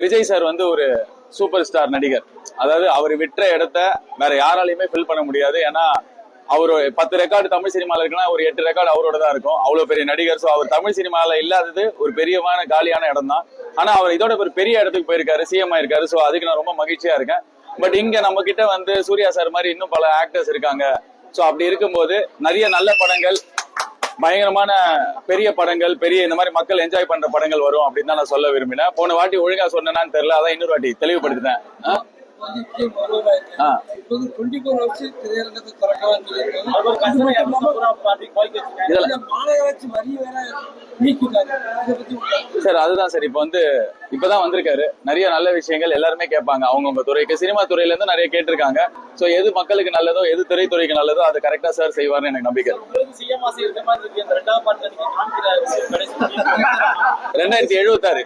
Vijay sir வந்து ஒரு super star நடிகர். அதாவது அவர் விற்ற இடத்த வேற யாராலையுமே ஃபில் பண்ண முடியாது. ஏன்னா அவர் 10 ரெக்கார்டு தமிழ் சினிமால இருக்குன்னா ஒரு 8 ரெக்கார்டு அவரோட தான் இருக்கும். அவ்வளவு பெரிய நடிகர். ஸோ அவர் தமிழ் சினிமால இல்லாதது ஒரு பெரியமான காலியான இடம் தான். ஆனா அவர் இதோட ஒரு பெரிய இடத்துக்கு போயிருக்காரு, சிஎம் ஆயிருக்காரு. ஸோ அதுக்கு நான் ரொம்ப மகிழ்ச்சியா இருக்கேன். பட் இங்க நம்ம கிட்ட வந்து சூர்யா சார் மாதிரி இன்னும் பல ஆக்டர்ஸ் இருக்காங்க. ஸோ அப்படி இருக்கும்போது நிறைய நல்ல படங்கள், பயங்கரமான பெரிய படங்கள், பெரிய இந்த மாதிரி மக்கள் என்ஜாய் பண்ற படங்கள் வரும் அப்படின்னு தான் நான் சொல்ல விரும்பினேன். போன வாட்டி ஒழுங்கா சொன்னேன்னு தெரியல, அதான் இன்னொரு வாட்டி தெளிவுபடுத்திட்டேன். சார் அதுதான் சார் இப்பதான் வந்திருக்காரு. நிறைய நல்ல விஷயங்கள் எல்லாருமே கேட்பாங்க. அவங்கவுங்க துறைக்கு, சினிமா துறையில இருந்து நிறைய கேட்டிருக்காங்க. சோ எது மக்களுக்கு நல்லதோ, எது திரைத்துறைக்கு நல்லதோ அது கரெக்டா சார் செய்வார்னு எனக்கு நம்பிக்கை. 2076